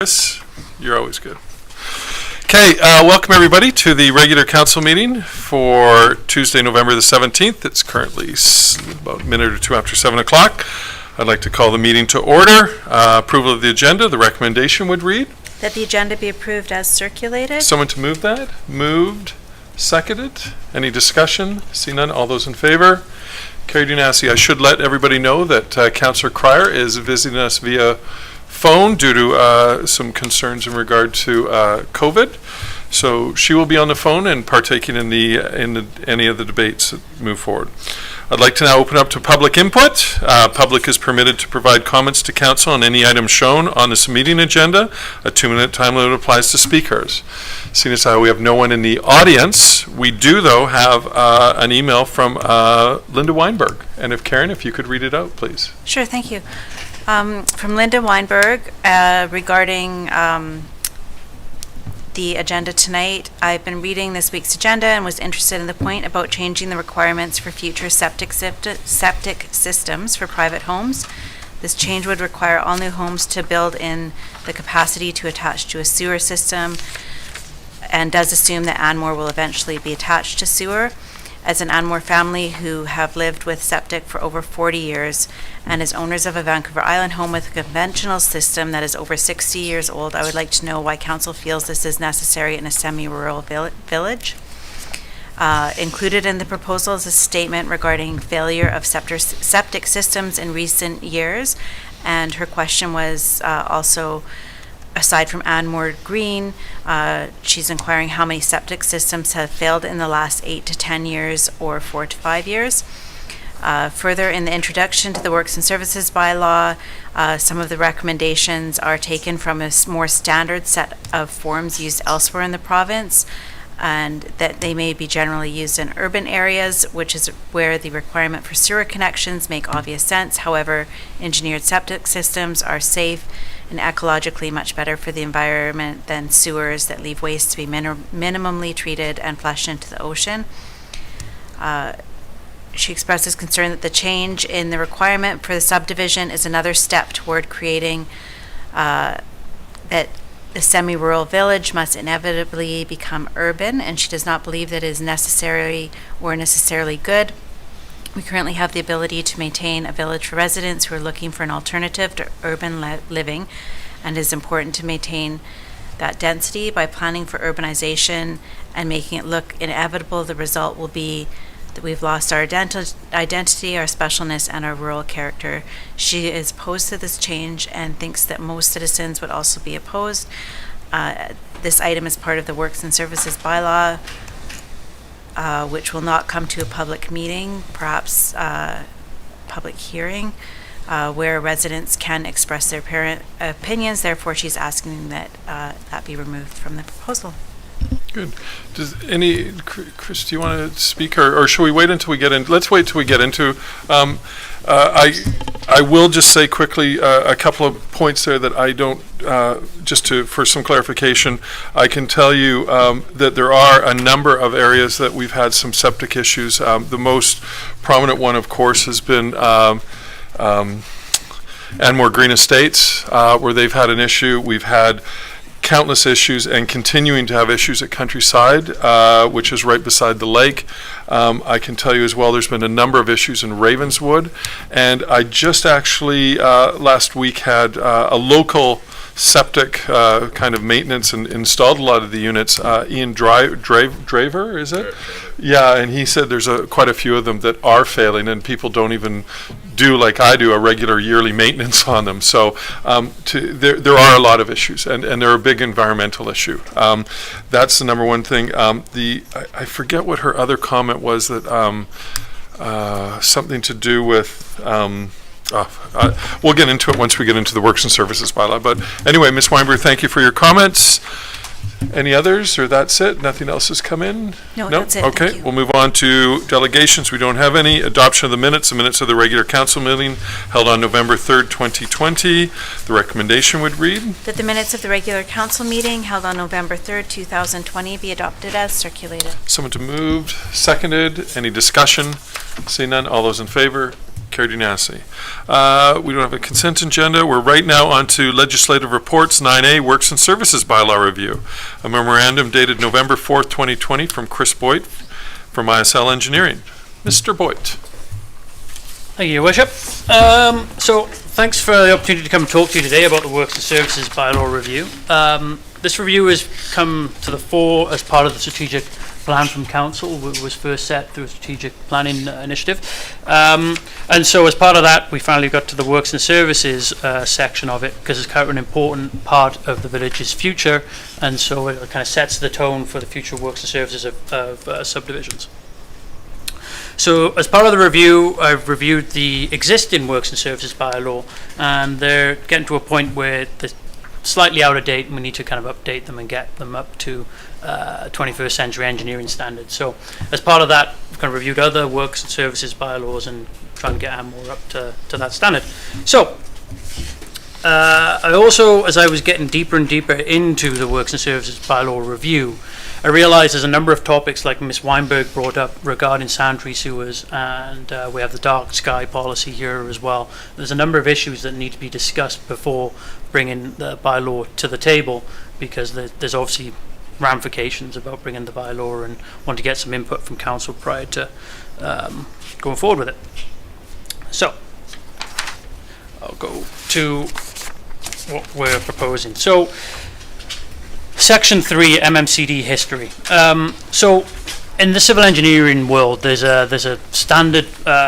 Chris, you're always good. Okay, welcome everybody to the regular council meeting for Tuesday, November the 17th. It's currently about a minute or two after 7 o'clock. I'd like to call the meeting to order. Approval of the agenda. The recommendation would read that the agenda be approved as circulated. Someone to move that? Moved. Seconded. Any discussion? See none. All those in favor? Carried unanimously. I should let everybody know that Councillor Cryer is visiting us via phone due to some concerns in regard to COVID. So she will be on the phone and partaking in any of the debates that move forward. I'd like to now open up to public input. Public is permitted to provide comments to council on any item shown on this meeting agenda. A 2-minute time limit applies to speakers. Seeing as how we have no one in the audience, we do though have an email from Linda Weinberg. And if you could read it out, please. Sure, thank you. From Linda Weinberg regarding the agenda tonight. I've been reading this week's agenda and was interested in the point about changing the requirements for future septic systems for private homes. This change would require all new homes to build in the capacity to attach to a sewer system, and does assume that Anmore will eventually be attached to sewer. As an Anmore family who have lived with septic for over 40 years and as owners of a Vancouver Island home with a conventional system that is over 60 years old, I would like to know why council feels this is necessary in a semi-rural village. Included in the proposal is a statement regarding failure of septic systems in recent years, and her question was also, aside from Anmore Green, she's inquiring how many septic systems have failed in the last 8 to 10 years or 4 to 5 years. Further, in the introduction to the Works and Services bylaw, some of the recommendations are taken from a more standard set of forms used elsewhere in the province, and that they may be generally used in urban areas, which is where the requirement for sewer connections make obvious sense. However, engineered septic systems are safe and ecologically much better for the environment than sewers that leave waste to be minimally treated and flushed into the ocean. She expresses concern that the change in the requirement for the subdivision is another step toward creating that the semi-rural village must inevitably become urban, and she does not believe that it is necessary or necessarily good. We currently have the ability to maintain a village for residents who are looking for an alternative to urban living, and it is important to maintain that density. By planning for urbanization and making it look inevitable, the result will be that we've lost our identity, our specialness, and our rural character. She is opposed to this change and thinks that most citizens would also be opposed. This item is part of the Works and Services bylaw, which will not come to a public meeting, perhaps public hearing, where residents can express their opinions. Therefore, she's asking that that be removed from the proposal. Good. Chris, do you want to speak, or should we wait until we get in? Let's wait till we get into. I will just say quickly a couple of points there that I don't. For some clarification, I can tell you that there are a number of areas that we've had some septic issues. The most prominent one, of course, has been Anmore Green Estates, where they've had an issue. We've had countless issues and continuing to have issues at Countryside, which is right beside the lake. I can tell you as well, there's been a number of issues in Ravenswood, and I just actually last week had a local septic kind of maintenance and installed a lot of the units. Ian Draver, is it? Yeah, and he said there's quite a few of them that are failing, and people don't even do, like I do, a regular yearly maintenance on them. So there are a lot of issues, and they're a big environmental issue. That's the number one thing. I forget what her other comment was, that something to do with. We'll get into it once we get into the Works and Services bylaw. But anyway, Ms. Weinberg, thank you for your comments. Any others, or that's it? Nothing else has come in? No, that's it. Okay, we'll move on to delegations. We don't have any. Adoption of the minutes of the regular council meeting held on November 3rd, 2020. The recommendation would read that the minutes of the regular council meeting held on November 3rd, 2020 be adopted as circulated. Someone to move. Seconded. Any discussion? Seeing none. All those in favor? Carried unanimously. We don't have a consent agenda. We're right now on to legislative reports. 9A, Works and Services Bylaw Review. A memorandum dated November 4th, 2020 from Chris Boyd from ISL Engineering. Mr. Boyd. Thank you, Your Worship. So thanks for the opportunity to come and talk to you today about the Works and Services Bylaw Review. This review has come to the fore as part of the strategic plan from Council. It was first set through a strategic planning initiative. And so as part of that, we finally got to the Works and Services section of it, because it's kind of an important part of the village's future, and so it kind of sets the tone for the future works and services of subdivisions. So as part of the review, I've reviewed the existing Works and Services bylaw, and they're getting to a point where they're slightly out of date, and we need to kind of update them and get them up to 21st century engineering standards. So as part of that, we've kind of reviewed other Works and Services bylaws and trying to get Anmore up to that standard. So I also, as I was getting deeper and deeper into the Works and Services bylaw review, I realised there's a number of topics, like Ms. Weinberg brought up, regarding sanitary sewers, and we have the dark sky policy here as well. There's a number of issues that need to be discussed before bringing the bylaw to the table, because there's obviously ramifications about bringing the bylaw, and want to get some input from council prior to going forward with it. So I'll go to what we're proposing. So Section 3, MMCD history. So in the civil engineering world, there's a standard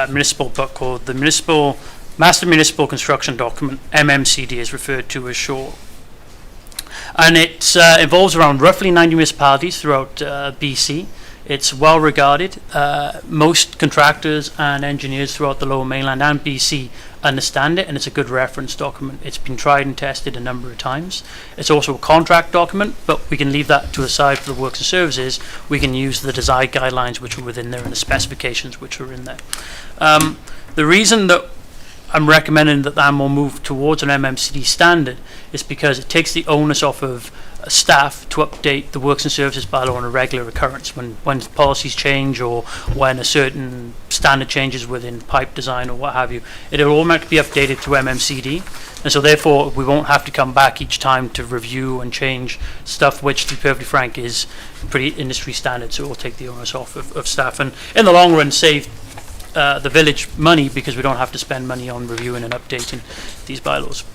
municipal book called the Master Municipal Construction Document. MMCD is referred to as short. And it involves around roughly 90 municipalities throughout BC. It's well regarded. Most contractors and engineers throughout the Lower Mainland and BC understand it, and it's a good reference document. It's been tried and tested a number of times. It's also a contract document, but we can leave that to the side for the Works and Services. We can use the design guidelines which are within there and the specifications which are in there. The reason that I'm recommending that Anmore move towards an MMCD standard is because it takes the onus off of staff to update the Works and Services bylaw on a regular occurrence. When policies change, or when a certain standard changes within pipe design or what have you, it'll automatically be updated to MMCD, and so therefore we won't have to come back each time to review and change stuff, which, to be perfectly frank, is pretty industry standard. So it will take the onus off of staff, and in the long run save the village money, because we don't have to spend money on reviewing and updating these bylaws.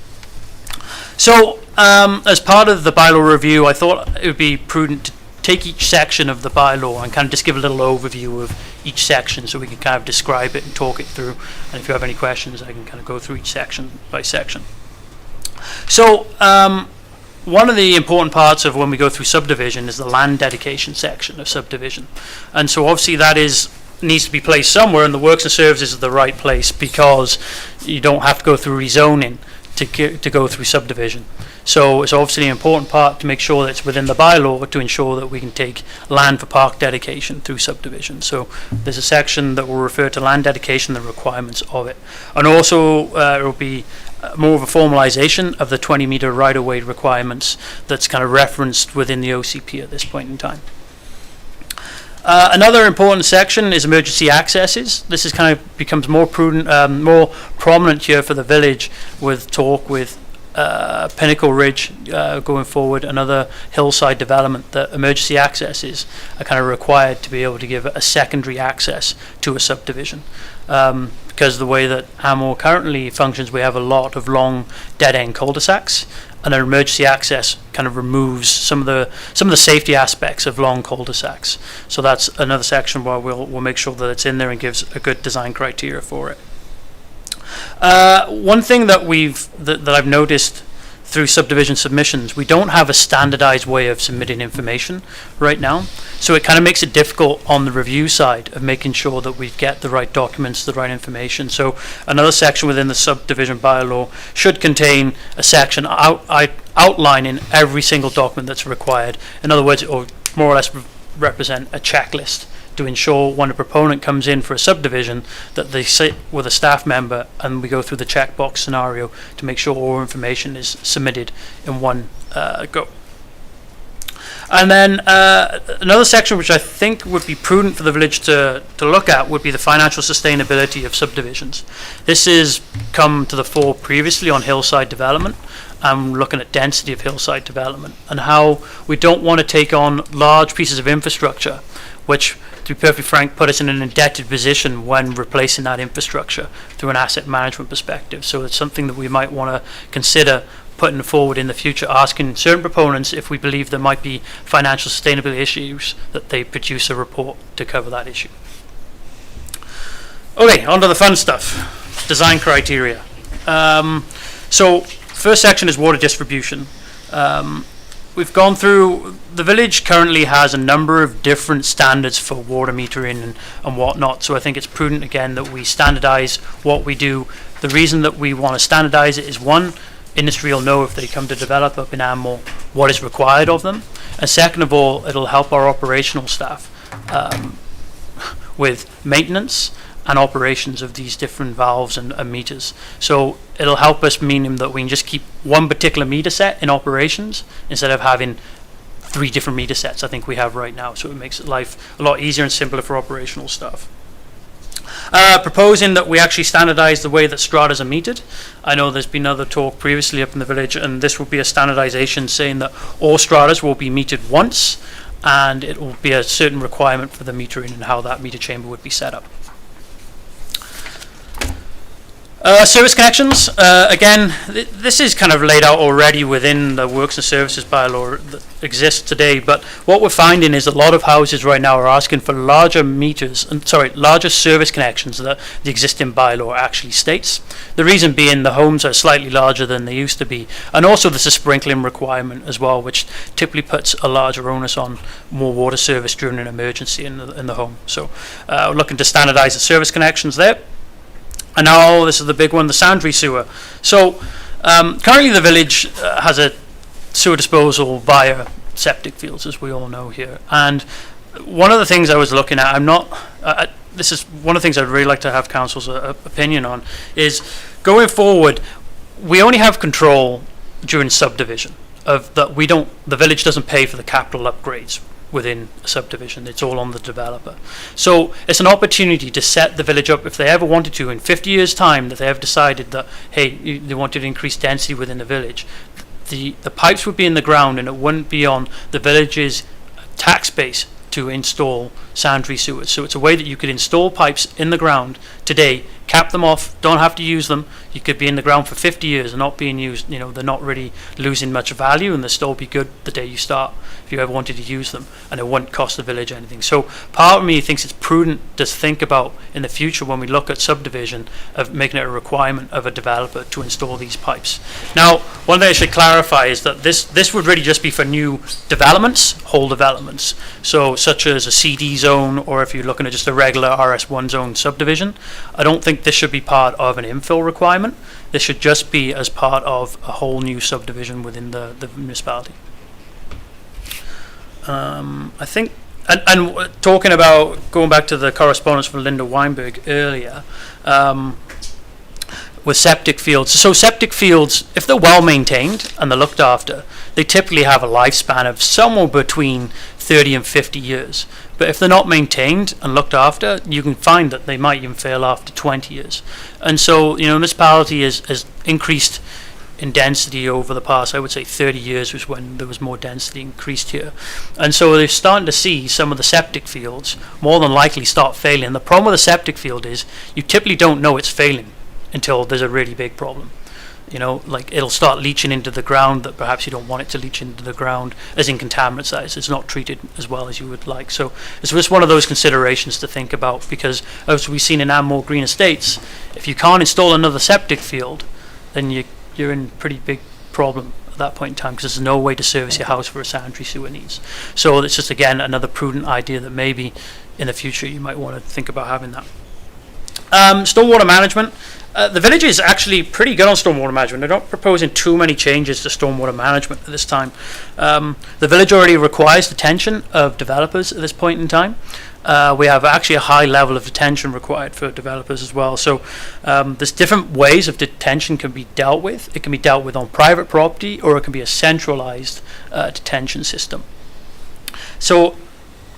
So as part of the bylaw review, I thought it would be prudent to take each section of the bylaw and kind of just give a little overview of each section, so we can kind of describe it and talk it through, and if you have any questions I can kind of go through each section by section. So one of the important parts of when we go through subdivision is the land dedication section of subdivision, and so obviously that needs to be placed somewhere, and the Works and Services is the right place, because you don't have to go through rezoning to go through subdivision. So it's obviously an important part to make sure that it's within the bylaw to ensure that we can take land for park dedication through subdivision. So there's a section that will refer to land dedication, the requirements of it, and also it will be more of a formalization of the 20-meter right-of-way requirements that's kind of referenced within the OCP at this point in time. Another important section is emergency accesses. This is kind of becomes more prudent, more prominent here for the village, with talk with Pinnacle Ridge going forward, another hillside development. That emergency accesses are kind of required to be able to give a secondary access to a subdivision. Because the way that Anmore currently functions, we have a lot of long dead-end cul-de-sacs, and an emergency access kind of removes some of the safety aspects of long cul-de-sacs. So that's another section where we'll make sure that it's in there and gives a good design criteria for it. One thing that I've noticed through subdivision submissions, we don't have a standardized way of submitting information right now. So it kind of makes it difficult on the review side of making sure that we get the right documents, the right information. So another section within the subdivision bylaw should contain a section outlining every single document that's required. In other words, it will more or less represent a checklist to ensure when a proponent comes in for a subdivision that they sit with a staff member and we go through the checkbox scenario to make sure all information is submitted in one go. And then another section which I think would be prudent for the village to look at would be the financial sustainability of subdivisions. This has come to the fore previously on hillside development. I'm looking at density of hillside development and how we don't want to take on large pieces of infrastructure, which, to be perfectly frank, put us in an indebted position when replacing that infrastructure through an asset management perspective. So it's something that we might want to consider putting forward in the future, asking certain proponents if we believe there might be financial sustainability issues, that they produce a report to cover that issue. Okay, on to the fun stuff. Design criteria. So first section is water distribution. We've gone through, the village currently has a number of different standards for water metering and whatnot, so I think it's prudent again that we standardize what we do. The reason that we want to standardize it is, one, industry will know if they come to develop up in Anmore what is required of them, and second of all, it'll help our operational staff with maintenance and operations of these different valves and meters. So it'll help us, meaning that we can just keep one particular meter set in operations instead of having 3 different meter sets I think we have right now. So it makes life a lot easier and simpler for operational staff. Proposing that we actually standardize the way that stratas are metered. I know there's been other talk previously up in the village, and this will be a standardization saying that all stratas will be metered once, and it will be a certain requirement for the metering and how that meter chamber would be set up. Service connections, again, this is kind of laid out already within the works and services bylaw that exists today, but what we're finding is a lot of houses right now are asking for larger larger service connections that the existing bylaw actually states. The reason being the homes are slightly larger than they used to be, and also there's a sprinkling requirement as well, which typically puts a larger onus on more water service during an emergency in the home. So we're looking to standardize the service connections there. And now this is the big one, the sanitary sewer. So currently the village has a sewer disposal via septic fields, as we all know here. And one of the things I was looking at, this is one of the things I'd really like to have council's opinion on, is going forward, we only have control during subdivision of that. The village doesn't pay for the capital upgrades within a subdivision. It's all on the developer. So it's an opportunity to set the village up, if they ever wanted to, in 50 years' time, that they have decided that, hey, they wanted to increase density within the village. The pipes would be in the ground, and it wouldn't be on the village's tax base to install sanitary sewers. So it's a way that you could install pipes in the ground today, cap them off, don't have to use them. You could be in the ground for 50 years and not being used. You know, they're not really losing much value, and they'll still be good the day you start if you ever wanted to use them, and it wouldn't cost the village anything. So part of me thinks it's prudent to think about in the future when we look at subdivision of making it a requirement of a developer to install these pipes. Now, one thing I should clarify is that this would really just be for new developments, whole developments. So such as a CD zone, or if you're looking at just a regular RS1 zone subdivision. I don't think this should be part of an infill requirement. This should just be as part of a whole new subdivision within the municipality. I think, and talking about, going back to the correspondence from Linda Weinberg earlier, with septic fields. So septic fields, if they're well maintained and they're looked after, they typically have a lifespan of somewhere between 30 and 50 years. But if they're not maintained and looked after, you can find that they might even fail after 20 years. And so, you know, municipality has increased in density over the past, I would say 30 years was when there was more density increased here. And so they're starting to see some of the septic fields more than likely start failing. The problem with a septic field is you typically don't know it's failing until there's a really big problem. You know, like it'll start leaching into the ground that perhaps you don't want it to leach into the ground, as in contaminant size. It's not treated as well as you would like. So it's just one of those considerations to think about, because as we've seen in Anmore Green Estates, if you can't install another septic field, then you're in pretty big problem at that point in time, because there's no way to service your house for a sanitary sewer needs. So it's just, again, another prudent idea that maybe in the future you might want to think about having that. Stormwater management. The village is actually pretty good on stormwater management. They're not proposing too many changes to stormwater management at this time. The village already requires detention of developers at this point in time. We have actually a high level of detention required for developers as well. So there's different ways of detention can be dealt with. It can be dealt with on private property, or it can be a centralized detention system. So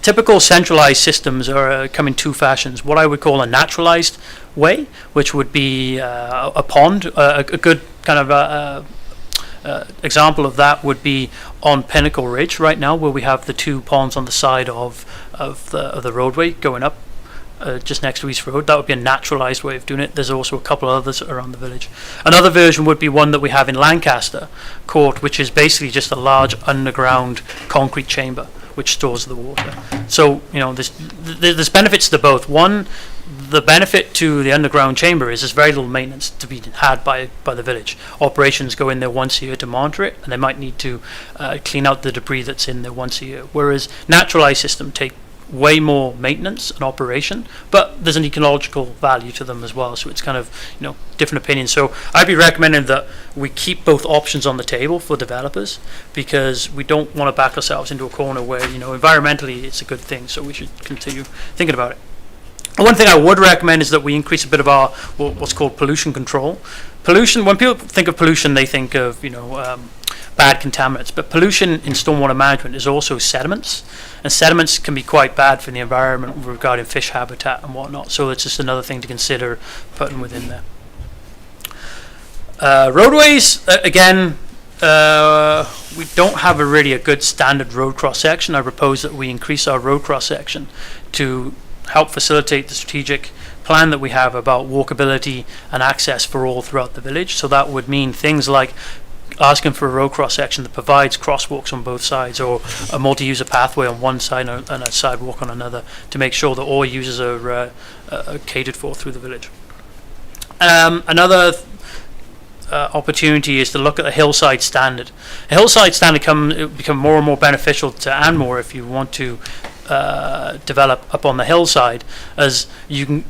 typical centralized systems come in two fashions. What I would call a naturalized way, which would be a pond. A good kind of example of that would be on Pinnacle Ridge right now, where we have the two ponds on the side of the roadway going up just next to East Road. That would be a naturalized way of doing it. There's also a couple of others around the village. Another version would be one that we have in Lancaster Court, which is basically just a large underground concrete chamber which stores the water. So, there's benefits to both. One, the benefit to the underground chamber is there's very little maintenance to be had by the village. Operations go in there once a year to monitor it, and they might need to clean out the debris that's in there once a year. Whereas naturalized systems take way more maintenance and operation, but there's an ecological value to them as well. So it's kind of, different opinions. So I'd be recommending that we keep both options on the table for developers, because we don't want to back ourselves into a corner where, environmentally it's a good thing. So we should continue thinking about it. One thing I would recommend is that we increase a bit of our what's called pollution control. Pollution, when people think of pollution, they think of, bad contaminants, but pollution in stormwater management is also sediments, and sediments can be quite bad for the environment regarding fish habitat and whatnot. So it's just another thing to consider putting within there. Roadways, again, we don't have really a good standard road cross section. I propose that we increase our road cross section to help facilitate the strategic plan that we have about walkability and access for all throughout the village. So that would mean things like asking for a road cross section that provides crosswalks on both sides, or a multi-user pathway on one side and a sidewalk on another, to make sure that all users are catered for through the village. Another opportunity is to look at a hillside standard. A hillside standard become more and more beneficial to Anmore if you want to develop up on the hillside, as you can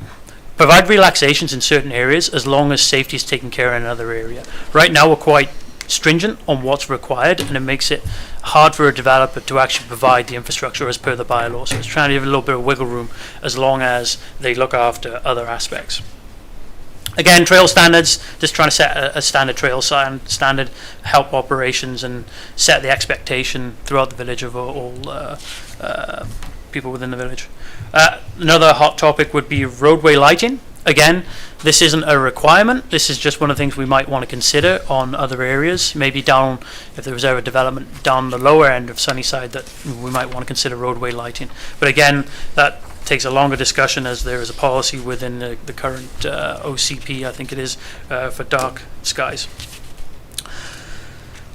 provide relaxations in certain areas as long as safety is taken care of in another area. Right now we're quite stringent on what's required, and it makes it hard for a developer to actually provide the infrastructure as per the bylaw. So it's trying to give a little bit of wiggle room as long as they look after other aspects. Again, trail standards, just trying to set a standard trail standard, help operations and set the expectation throughout the village of all people within the village. Another hot topic would be roadway lighting. Again, this isn't a requirement. This is just one of the things we might want to consider on other areas. Maybe down, if there was ever development down the lower end of Sunnyside, that we might want to consider roadway lighting. But again, that takes a longer discussion, as there is a policy within the current OCP, I think it is, for dark skies.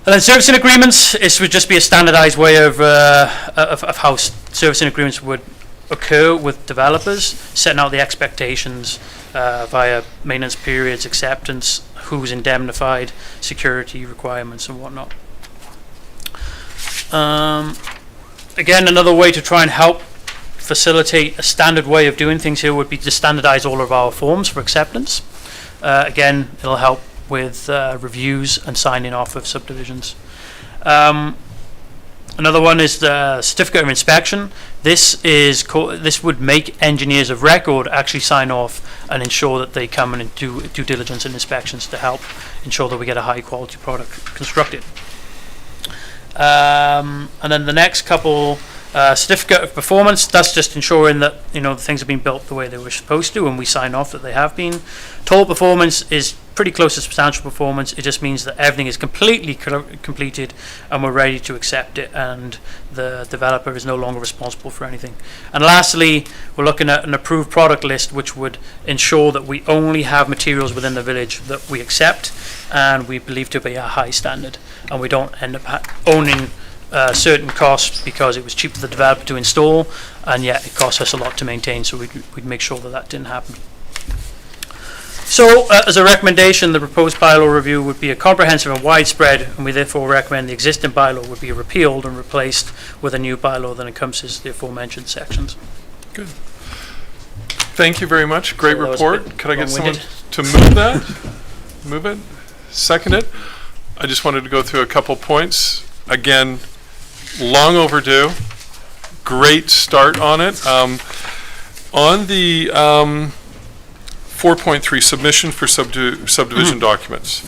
And then servicing agreements, this would just be a standardized way of how servicing agreements would occur with developers, setting out the expectations via maintenance periods, acceptance, who's indemnified, security requirements and whatnot. Again, another way to try and help facilitate a standard way of doing things here would be to standardize all of our forms for acceptance. Again, it'll help with reviews and signing off of subdivisions. Another one is the certificate of inspection. This would make engineers of record actually sign off and ensure that they come and do due diligence and inspections to help ensure that we get a high quality product constructed. And then the next couple, certificate of performance, that's just ensuring that the things have been built the way they were supposed to, and we sign off that they have been. Total performance is pretty close to substantial performance. It just means that everything is completely completed and we're ready to accept it, and the developer is no longer responsible for anything. And lastly, we're looking at an approved product list, which would ensure that we only have materials within the village that we accept and we believe to be a high standard, and we don't end up owning certain costs because it was cheap for the developer to install, and yet it costs us a lot to maintain. So we'd make sure that didn't happen. So, as a recommendation, the proposed bylaw review would be a comprehensive and widespread, and we therefore recommend the existing bylaw would be repealed and replaced with a new bylaw that encompasses the aforementioned sections. Good. Thank you very much. Great So report. Could I get someone to move that? Move it? Second it? I just wanted to go through a couple points. Again, long overdue. Great start on it. On the 4.3, submission for subdivision documents.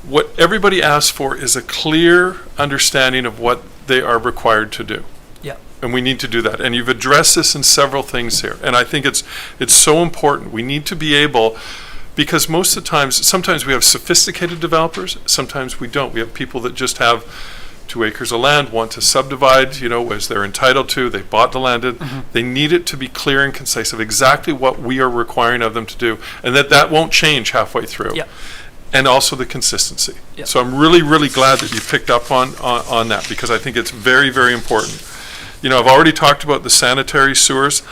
What everybody asks for is a clear understanding of what they are required to do. Yeah. And we need to do that. And you've addressed this in several things here. And I think it's so important. We need to be able, because most of the times, sometimes we have sophisticated developers, sometimes we don't. We have people that just have 2 acres of land, want to subdivide, as they're entitled to, they bought the land in. They need it to be clear and concise of exactly what we are requiring of them to do, and that won't change halfway through. Yeah. And also the consistency. Yeah. So I'm really, really glad that you picked up on that, because I think it's very, very important. I've already talked about the sanitary sewers.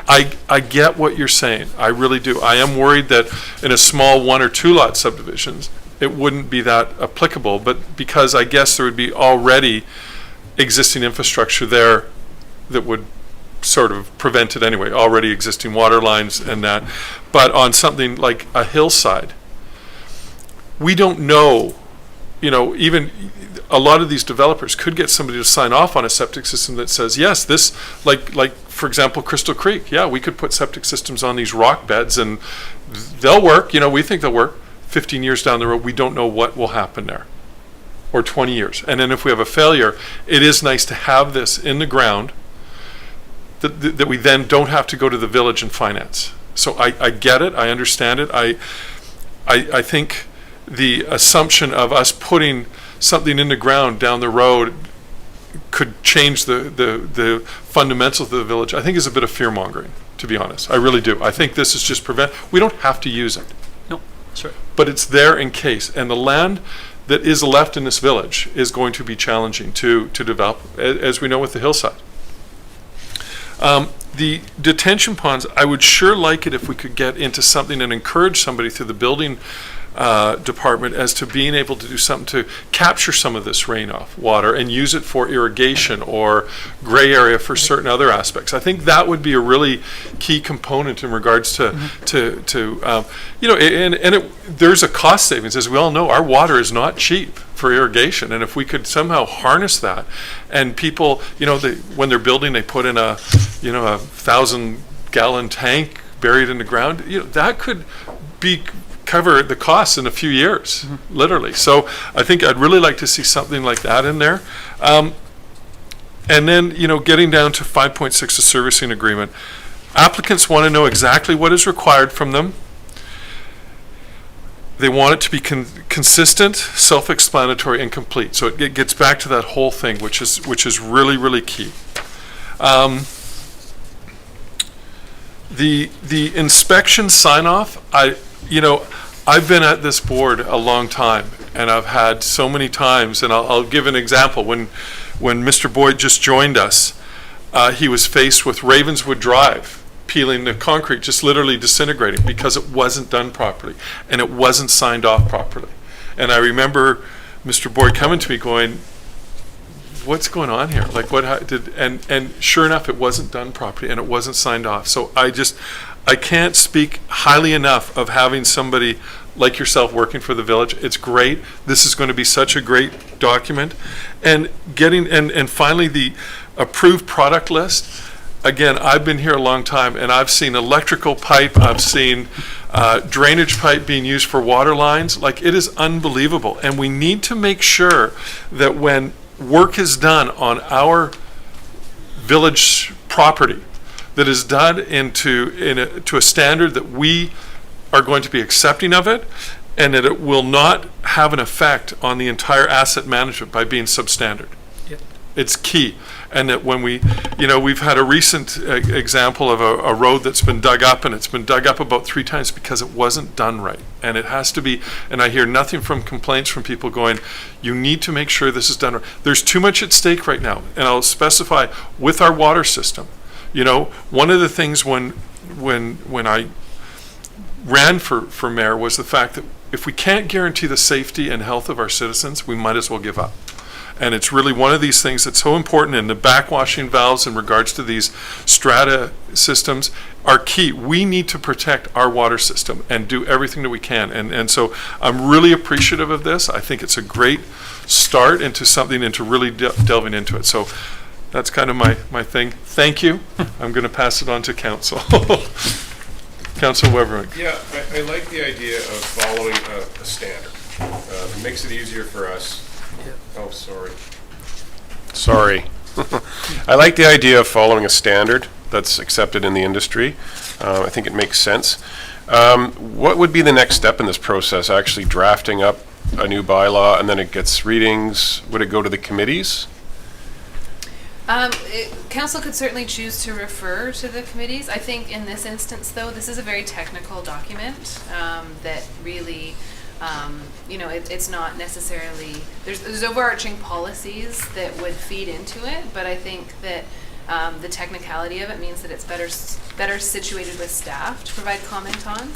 I get what you're saying. I really do. I am worried that in a small 1 or 2 lot subdivisions, it wouldn't be that applicable, but because I guess there would be already existing infrastructure there that would sort of prevent it anyway, already existing water lines and that. But on something like a hillside, we don't know, even a lot of these developers could get somebody to sign off on a septic system that says, yes, this, like for example, Crystal Creek, yeah, we could put septic systems on these rock beds and they'll work, we think they'll work. 15 years down the road, we don't know what will happen there, or 20 years. And then if we have a failure, it is nice to have this in the ground that we then don't have to go to the village and finance. So I get it, I understand it. I think the assumption of us putting something in the ground down the road could change the fundamentals of the village, I think is a bit of fear-mongering, to be honest. I really do. I think this is just we don't have to use it. No, that's right. But it's there in case. And the land that is left in this village is going to be challenging to develop, as we know with the hillside. The detention ponds, I would sure like it if we could get into something and encourage somebody through the building department as to being able to do something to capture some of this rain-off water and use it for irrigation or gray area for certain other aspects. I think that would be a really key component in regards to there's a cost savings. As we all know, our water is not cheap for irrigation, and if we could somehow harness that, and people, when they're building, they put in a 1,000-gallon tank buried in the ground, that could cover the costs in a few years, literally. So I think I'd really like to see something like that in there. And then, getting down to 5.6, a servicing agreement. Applicants want to know exactly what is required from them. They want it to be consistent, self-explanatory, and complete. So it gets back to that whole thing, which is really, really key. The inspection sign-off, I've been at this board a long time, and I've had so many times, and I'll give an example. When Mr. Boyd just joined us, he was faced with Ravenswood Drive peeling the concrete, just literally disintegrating because it wasn't done properly and it wasn't signed off properly. And I remember Mr. Boyd coming to me going, what's going on here? Like, and sure enough, it wasn't done properly and it wasn't signed off. So I can't speak highly enough of having somebody like yourself working for the village. It's great. This is going to be such a great document. And and finally the approved product list. Again, I've been here a long time, and I've seen electrical pipe, I've seen drainage pipe being used for water lines. Like, it is unbelievable. And we need to make sure that when work is done on our village property, that is done to a standard that we are going to be accepting of it, and that it will not have an effect on the entire asset management by being substandard. Yep. It's key. And that when we've had a recent example of a road that's been dug up, and it's been dug up about 3 times because it wasn't done right. And it has to be, and I hear nothing from complaints from people going, you need to make sure this is done right. There's too much at stake right now. And I'll specify with our water system. One of the things when I ran for mayor was the fact that if we can't guarantee the safety and health of our citizens, we might as well give up. And it's really one of these things that's so important, and the backwashing valves in regards to these strata systems are key. We need to protect our water system and do everything that we can. And so I'm really appreciative of this. I think it's a great start into something, into really delving into it. So that's kind of my thing. Thank you. I'm going to pass it on to Council. Council Weber. Yeah, I like the idea of following a standard. It makes it easier for us. Oh, sorry. Sorry. I like the idea of following a standard that's accepted in the industry. I think it makes sense. What would be the next step in this process? Actually drafting up a new bylaw and then it gets readings? Would it go to the committees? Council could certainly choose to refer to the committees. I think in this instance, though, this is a very technical document that really, it's not necessarily, there's overarching policies that would feed into it, but I think that the technicality of it means that it's better situated with staff to provide comment on.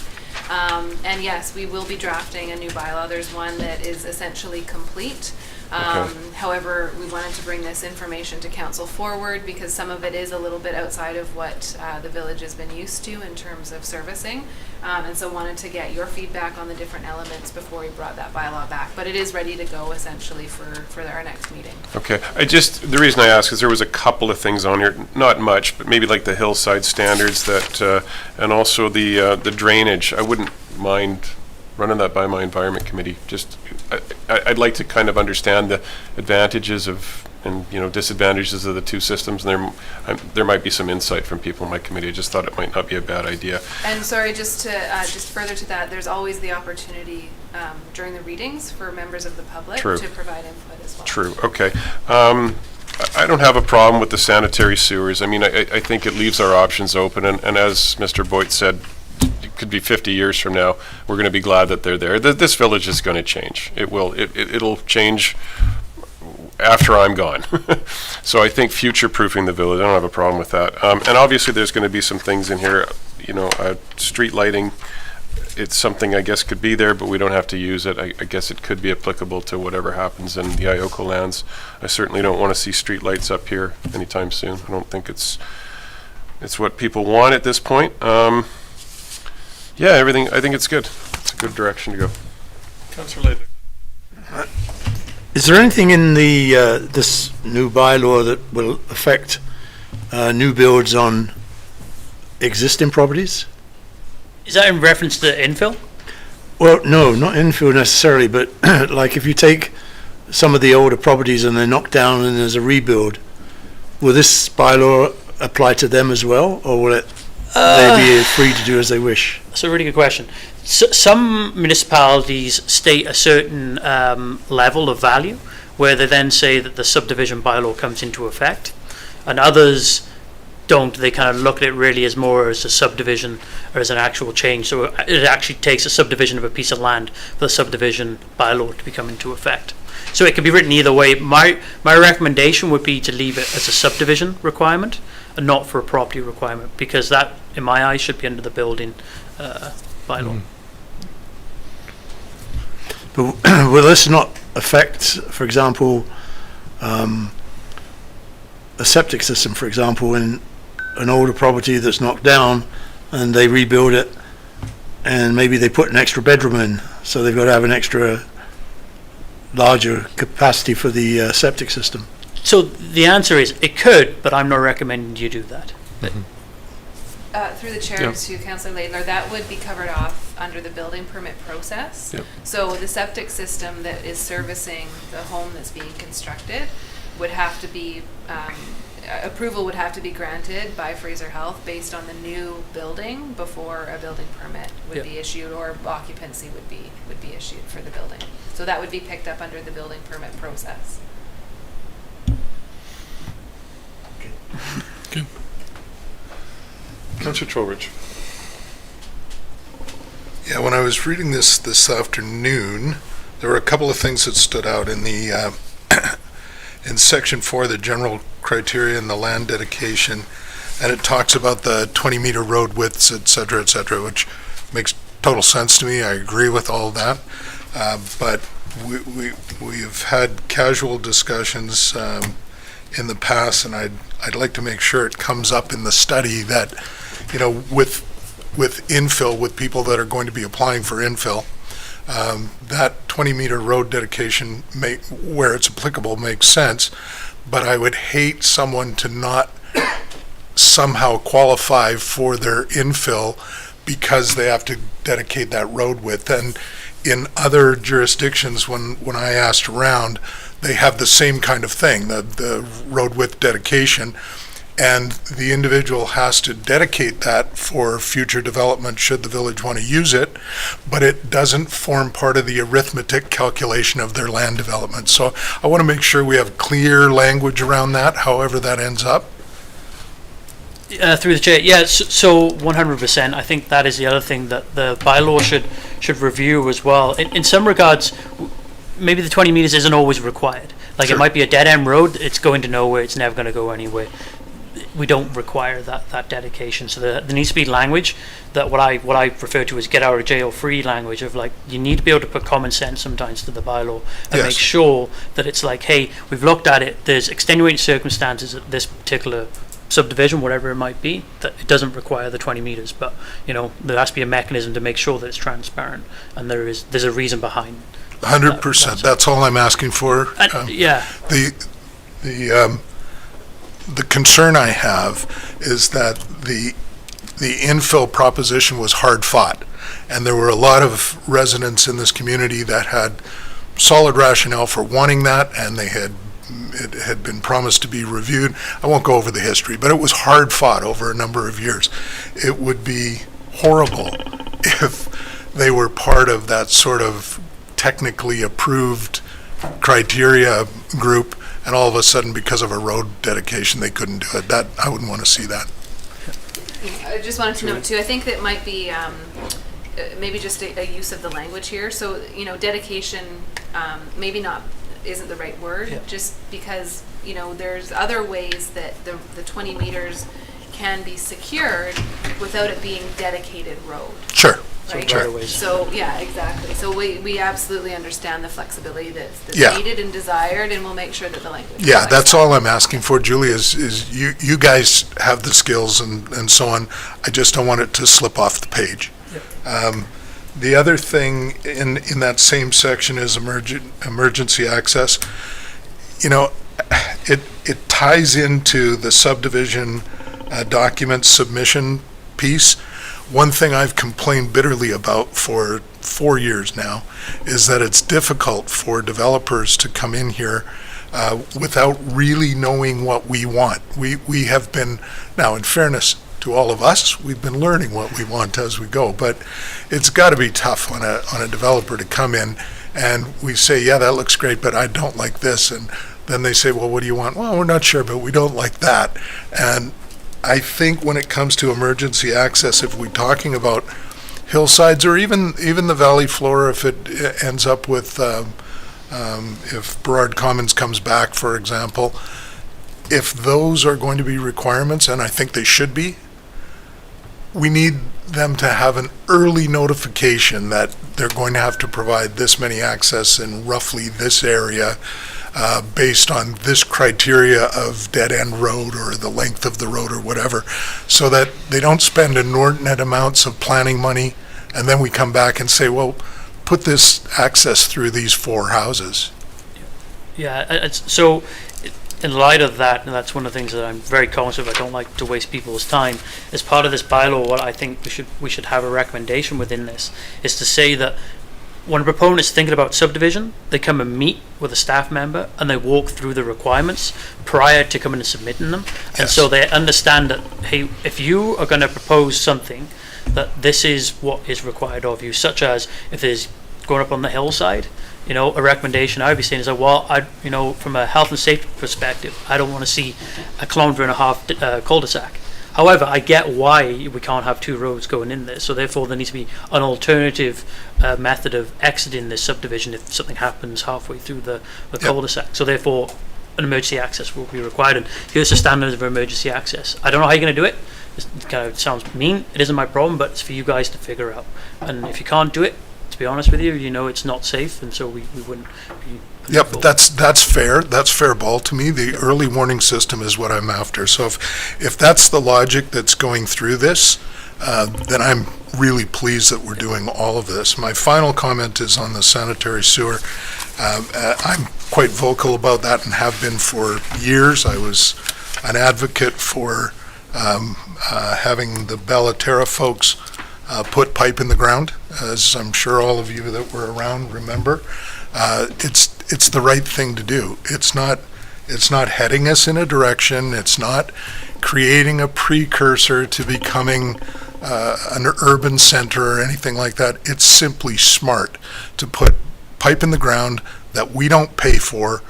And yes, we will be drafting a new bylaw. There's one that is essentially complete. However, we wanted to bring this information to council forward because some of it is a little bit outside of what the village has been used to in terms of servicing. And so wanted to get your feedback on the different elements before we brought that bylaw back. But it is ready to go essentially for our next meeting. Okay. The reason I ask is there was a couple of things on here, not much, but maybe like the hillside standards that, and also the drainage. I wouldn't mind running that by my environment committee. I'd like to kind of understand the advantages and disadvantages of the two systems, and there might be some insight from people in my committee. I just thought it might not be a bad idea. And sorry, just further to that, there's always the opportunity during the readings for members of the public True. to provide input as well. True. Okay. I don't have a problem with the sanitary sewers. I mean, I think it leaves our options open, and as Mr. Boyd said, it could be 50 years from now, we're going to be glad that they're there. This village is going to change. It will. It'll change after I'm gone. So I think future-proofing the village, I don't have a problem with that. And obviously there's going to be some things in here, street lighting. It's something I guess could be there, but we don't have to use it. I guess it could be applicable to whatever happens in the Ioko lands. I certainly don't want to see street lights up here anytime soon. I don't think it's what people want at this point. Yeah, everything, I think it's good. It's a good direction to go. Councillor Latham. Is there anything in the this new bylaw that will affect new builds on existing properties? Is that in reference to infill? Well, no, not infill necessarily, but like if you take some of the older properties and they're knocked down and there's a rebuild, will this bylaw apply to them as well, or will it they be free to do as they wish? That's a really good question. Some municipalities state a certain level of value where they then say that the subdivision bylaw comes into effect, and others don't. They kind of look at it really as more as a subdivision or as an actual change. So it actually takes a subdivision of a piece of land for the subdivision bylaw to become into effect. So it can be written either way. My recommendation would be to leave it as a subdivision requirement and not for a property requirement, because that, in my eyes, should be under the building bylaw. But will this not affect, for example, a septic system, for example, in an older property that's knocked down and they rebuild it and maybe they put an extra bedroom in, so they've got to have an extra larger capacity for the septic system? So the answer is it could, but I'm not recommending you do that. Through the chair to Councillor Laidler, that would be covered off under the building permit process. Yep. So the septic system that is servicing the home that's being constructed would have to be, approval would have to be granted by Fraser Health based on the new building before a building permit would Yep. be issued, or occupancy would be issued for the building. So that would be picked up under the building permit process. Good. Councillor Trowbridge. Yeah, when I was reading this afternoon, there were a couple of things that stood out in the in section 4, the general criteria and the land dedication, and it talks about the 20-meter road widths, et cetera, which makes total sense to me. I agree with all that, but we've had casual discussions in the past, and I'd like to make sure it comes up in the study that, with infill, with people that are going to be applying for infill, that 20-meter road dedication, where it's applicable, makes sense, but I would hate someone to not somehow qualify for their infill because they have to dedicate that road width. And in other jurisdictions, when I asked around, they have the same kind of thing, the road width dedication, and the individual has to dedicate that for future development should the village want to use it, but it doesn't form part of the arithmetic calculation of their land development. So I want to make sure we have clear language around that, however that ends up. Through the chair, yeah, so 100%. I think that is the other thing that the bylaw should review as well. In some regards, maybe the 20 meters isn't always required. Like Sure. it might be a dead-end road, it's going to nowhere, it's never going to go anywhere. We don't require that dedication. So there needs to be language that what I refer to as get out of jail free language of like, you need to be able to put common sense sometimes to the bylaw and Yes. make sure that it's like, hey, we've looked at it, there's extenuating circumstances at this particular subdivision, whatever it might be, that it doesn't require the 20 meters, but there has to be a mechanism to make sure that it's transparent and there's a reason behind. 100%. That's all I'm asking for. And, yeah, The concern I have is that the infill proposition was hard fought, and there were a lot of residents in this community that had solid rationale for wanting that, and it had been promised to be reviewed. I won't go over the history, but it was hard fought over a number of years. It would be horrible if they were part of that sort of technically approved criteria group, and all of a sudden, because of a road dedication, they couldn't do it. That, I wouldn't want to see that. I just wanted to note too, I think that might be maybe just a use of the language here. So, dedication, maybe not, isn't the right word, Yeah. just because, there's other ways that the 20 meters can be secured without it being dedicated road. Sure. Right? right of ways. So, yeah, exactly. So we absolutely understand the flexibility that's Yeah. needed and desired, and we'll make sure that the language. Yeah, reflects that's that. all I'm asking for, Julie, is you guys have the skills and so on. I just don't want it to slip off the page. The other thing in that same section is emergency access. It ties into the subdivision document submission piece. One thing I've complained bitterly about for 4 years now is that it's difficult for developers to come in here without really knowing what we want. We have been, now in fairness to all of us, we've been learning what we want as we go, but it's got to be tough on a developer to come in and we say, yeah, that looks great, but I don't like this. And then they say, well, what do you want? Well, we're not sure, but we don't like that. And I think when it comes to emergency access, if we're talking about hillsides or even the valley floor, if it ends up with, if Burrard Commons comes back, for example, if those are going to be requirements, and I think they should be, we need them to have an early notification that they're going to have to provide this many access in roughly this area based on this criteria of dead-end road or the length of the road or whatever, so that they don't spend inordinate amounts of planning money and then we come back and say, well, put this access through these 4 houses. Yeah, so in light of that, and that's one of the things that I'm very conscious of, I don't like to waste people's time. As part of this bylaw, what I think we should have a recommendation within this is to say that when a proponent is thinking about subdivision, they come and meet with a staff member and they walk through the requirements prior to coming and submitting them. And Yes. so they understand that, hey, if you are going to propose something, that this is what is required of you, such as if there's going up on the hillside, a recommendation I would be saying is that, well, from a health and safety perspective, I don't want to see a 1.5 kilometer cul-de-sac. However, I get why we can't have 2 roads going in there, so therefore there needs to be an alternative method of exiting this subdivision if something happens halfway through the cul-de-sac. So therefore, an emergency access will be required, and here's the standards of emergency access. I don't know how you're going to do it. It kind of sounds mean. It isn't my problem, but it's for you guys to figure out. And if you can't do it, to be honest with you, it's not safe, and so we wouldn't be. Yep, that's fair. That's fair ball to me. The early warning system is what I'm after. So if that's the logic that's going through this, then I'm really pleased that we're doing all of this. My final comment is on the sanitary sewer. I'm quite vocal about that and have been for years. I was an advocate for having the Bellaterra folks put pipe in the ground, as I'm sure all of you that were around remember. It's the right thing to do. It's not heading us in a direction. It's not creating a precursor to becoming an urban center or anything like that. It's simply smart to put pipe in the ground that we don't pay for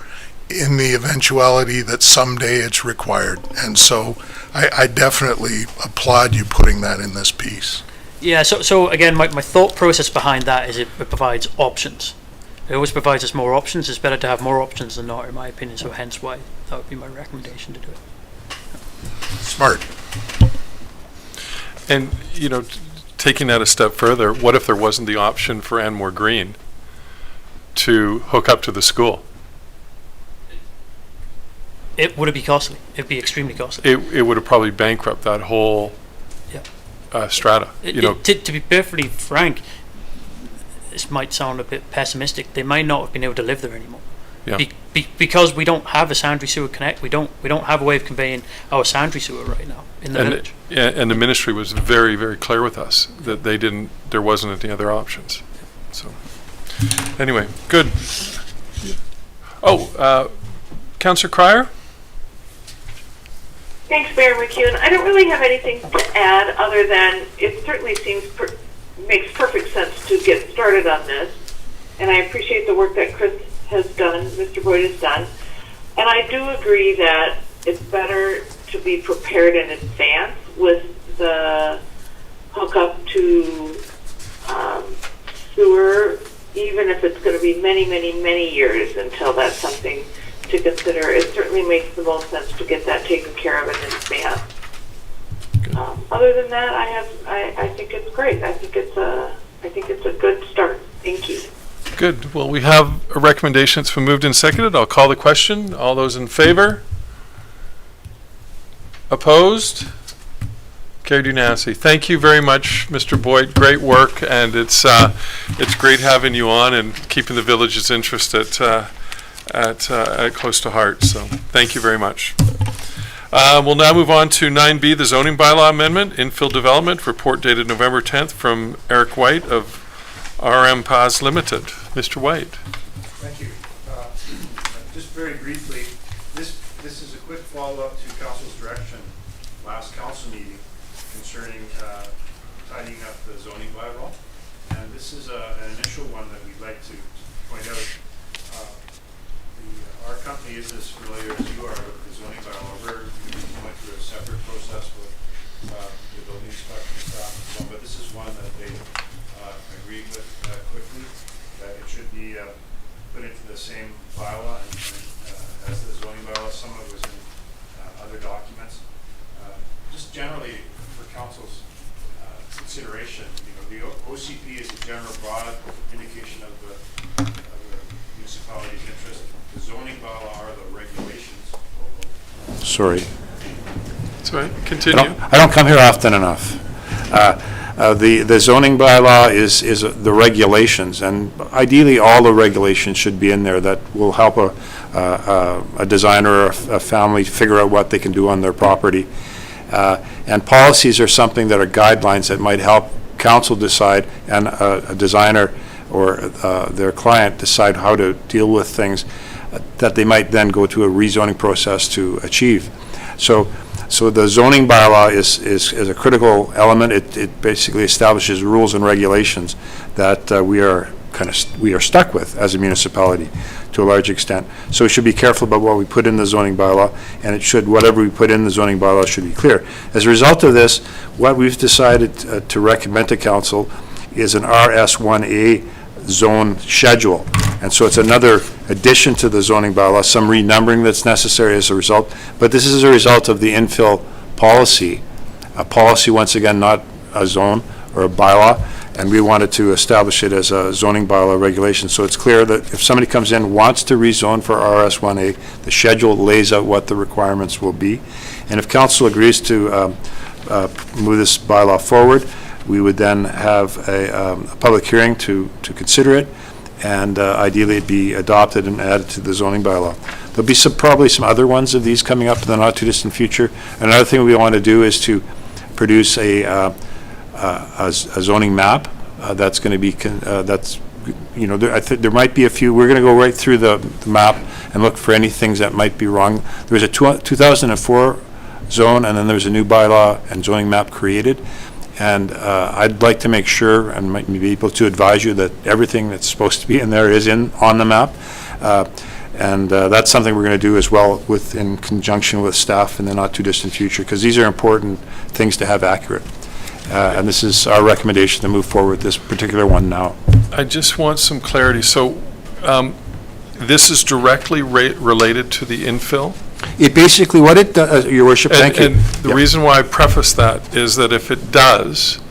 in the eventuality that someday it's required. And so I definitely applaud you putting that in this piece. Yeah, so again, my thought process behind that is it provides options. It always provides us more options. It's better to have more options than not, in my opinion, so hence why that would be my recommendation to do it. Smart. And, taking that a step further, what if there wasn't the option for Anmore Green to hook up to the school? It would be costly. It'd be extremely costly. It would have probably bankrupt that whole strata. To be perfectly frank, this might sound a bit pessimistic. They might not have been able to live there anymore. Yeah. Because we don't have a sanitary sewer connect. We don't have a way of conveying our sanitary sewer right now in the village. Yeah, and the ministry was very, very clear with us that there wasn't any other options. So, anyway, good. Oh, Councillor Cryer? Thanks, Mayor McEwen. I don't really have anything to add other than it certainly makes perfect sense to get started on this. And I appreciate the work that Chris has done, Mr. Boyd has done. And I do agree that it's better to be prepared in advance with the hookup to sewer, even if it's going to be many, many, many years until that's something to consider. It certainly makes the most sense to get that taken care of in advance. Other than that, I think it's great. I think it's a good start. Thank you. Good. Well, we have a recommendation. It's been moved and seconded. I'll call the question. All those in favor? Opposed? Carried unanimously. Thank you very much, Mr. Boyd. Great work, and it's great having you on and keeping the village's interest at close to heart. So, thank you very much. We'll now move on to 9B, the zoning bylaw amendment, infill development, report dated November 10th from Eric White of RM Paz Limited. Mr. White. Thank you. Just very briefly, this is a quick follow-up to Council's direction last council meeting concerning tidying up the zoning bylaw. And this is an initial one that we'd like to point out. Our company is as familiar as you are with the zoning bylaw. We're going through a separate process with the building inspection staff and so on, but this is one that they agreed with quickly, that it should be put into the same bylaw as the zoning bylaw. Some of it was in other documents. Just generally for council's consideration, the OCP is a general broad indication of the municipality's interest. The zoning bylaw are the regulations. Sorry. That's right. Continue. I don't come here often enough. The zoning bylaw is the regulations, and ideally all the regulations should be in there that will help a designer or a family figure out what they can do on their property. And policies are something that are guidelines that might help council decide and a designer or their client decide how to deal with things that they might then go to a rezoning process to achieve. So the zoning bylaw is a critical element. It basically establishes rules and regulations that we are stuck with as a municipality to a large extent. So we should be careful about what we put in the zoning bylaw, and whatever we put in the zoning bylaw should be clear. As a result of this, what we've decided to recommend to council is an RS1A zone schedule. And so it's another addition to the zoning bylaw, some renumbering that's necessary as a result. But this is a result of the infill policy. A policy, once again, not a zone or a bylaw. And we wanted to establish it as a zoning bylaw regulation. So it's clear that if somebody comes in, wants to rezone for RS1A, the schedule lays out what the requirements will be. And if council agrees to move this bylaw forward, we would then have a public hearing to consider it, and ideally it'd be adopted and added to the zoning bylaw. There'll be probably some other ones of these coming up in the not too distant future. Another thing we want to do is to produce a a zoning map that's going to be, that's, I think there might be a few, we're going to go right through the map and look for any things that might be wrong. There was a 2004 zone, and then there's a new bylaw and zoning map created. And I'd like to make sure, and might be able to advise you, that everything that's supposed to be in there is on the map. And that's something we're going to do as well in conjunction with staff in the not-too-distant future, because these are important things to have accurate. And this is our recommendation to move forward with this particular one now. I just want some clarity. So this is directly related to the infill? It basically, what it does, Your Worship, thank you. And the reason why I preface that is that if it does,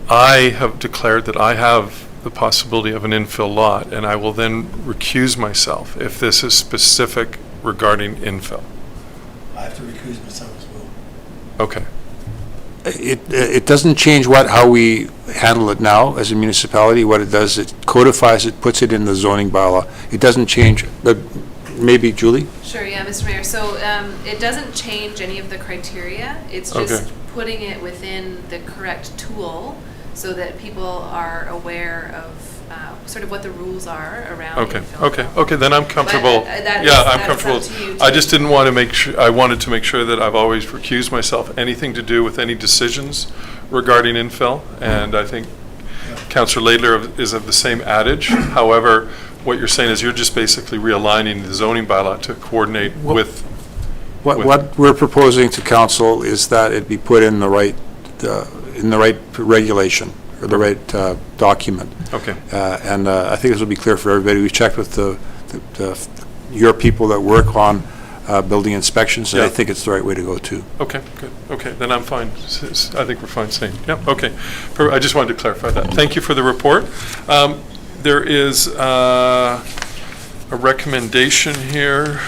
I have declared that I have the possibility of an infill lot, and I will then recuse myself if this is specific regarding infill. I have to recuse myself as well. Okay. It doesn't change how we handle it now as a municipality. What it does, it codifies it, puts it in the zoning bylaw. It doesn't change, but maybe Julie? Sure, yeah, Mr. Mayor. So it doesn't change any of the criteria. It's just putting it within the correct tool so that people are aware of sort of what the rules are around. Okay, then I'm comfortable. I'm comfortable. I just didn't want to make sure, I wanted to make sure that I've always recused myself anything to do with any decisions regarding infill, and I think Councillor Laidler is of the same adage. However, what you're saying is you're just basically realigning the zoning bylaw to coordinate with. What we're proposing to council is that it be put in the right regulation, or the right document. Okay. And I think this will be clear for everybody. We've checked with your people that work on building inspections, and I think it's the right way to go too. Okay, good. Okay, then I'm fine. I think we're fine saying. Yep, okay. I just wanted to clarify that. Thank you for the report. There is a recommendation here.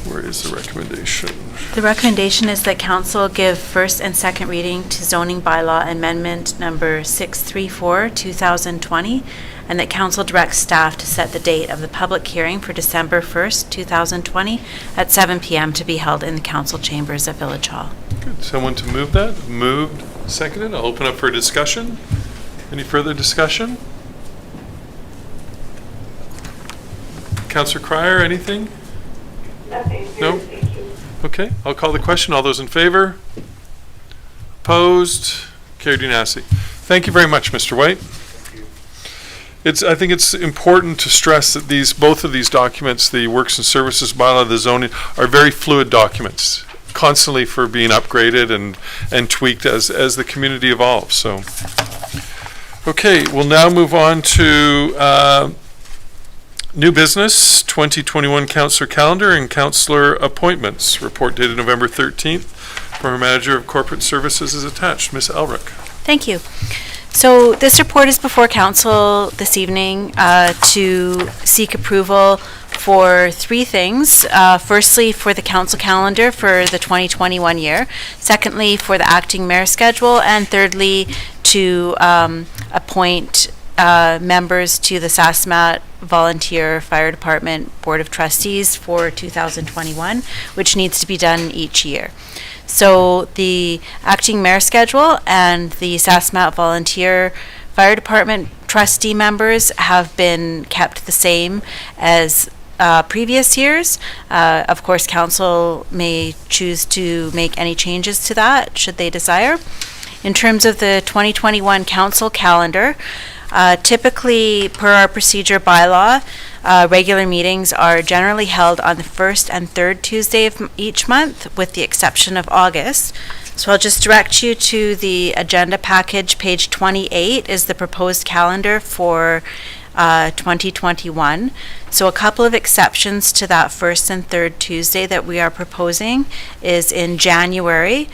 Where is the recommendation? The recommendation is that council give first and second reading to zoning bylaw amendment number 634, 2020, and that council directs staff to set the date of the public hearing for December 1st, 2020 at 7 p.m. to be held in the council chambers at Village Hall. Good. Someone to move that? Moved, seconded. I'll open up for discussion. Any further discussion? Councillor Cryer, anything? Nothing. No? Thank you. Okay, I'll call the question. All those in favor? Opposed? Carried unanimously. Thank you very much, Mr. White. I think it's important to stress that both of these documents, the Works and Services Bylaw, the zoning, are very fluid documents, constantly for being upgraded and tweaked as the community evolves. So, okay, we'll now move on to new business, 2021 Councillor Calendar and Councillor Appointments. Report dated November 13th. Former Manager of Corporate Services is attached. Ms. Elrick. Thank you. So this report is before council this evening to seek approval for three things. Firstly, for the council calendar for the 2021 year. Secondly, for the acting mayor schedule. And thirdly, to appoint members to the Saskmat Volunteer Fire Department Board of Trustees for 2021, which needs to be done each year. So the acting mayor schedule and the Saskmat Volunteer Fire Department trustee members have been kept the same as previous years. Of course, council may choose to make any changes to that should they desire. In terms of the 2021 council calendar, typically, per our procedure bylaw, regular meetings are generally held on the first and third Tuesday of each month, with the exception of August. So I'll just direct you to the agenda package. Page 28 is the proposed calendar for 2021. So a couple of exceptions to that first and third Tuesday that we are proposing is in January,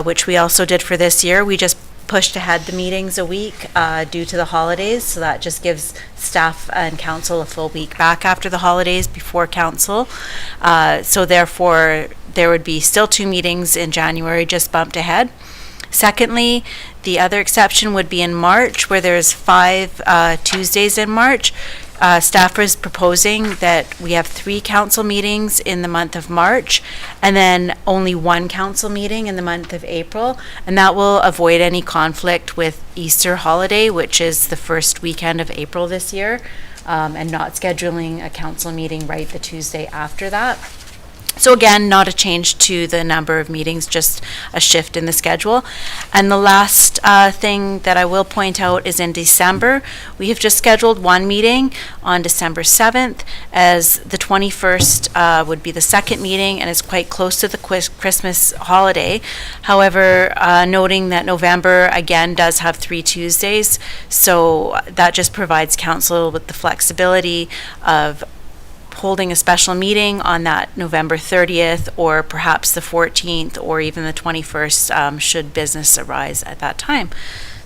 which we also did for this year. We just pushed ahead the meetings a week due to the holidays, so that just gives staff and council a full week back after the holidays before council. So therefore, there would be still 2 meetings in January, just bumped ahead. Secondly, the other exception would be in March, where there's 5 Tuesdays in March. Staff is proposing that we have 3 council meetings in the month of March, and then only 1 council meeting in the month of April, and that will avoid any conflict with Easter holiday, which is the first weekend of April this year, and not scheduling a council meeting right the Tuesday after that. So again, not a change to the number of meetings, just a shift in the schedule. And the last thing that I will point out is in December, we have just scheduled 1 meeting on December 7th, as the 21st would be the second meeting and is quite close to the Christmas holiday. However, noting that November again does have 3 Tuesdays, so that just provides council with the flexibility of holding a special meeting on that November 30th, or perhaps the 14th, or even the 21st, should business arise at that time.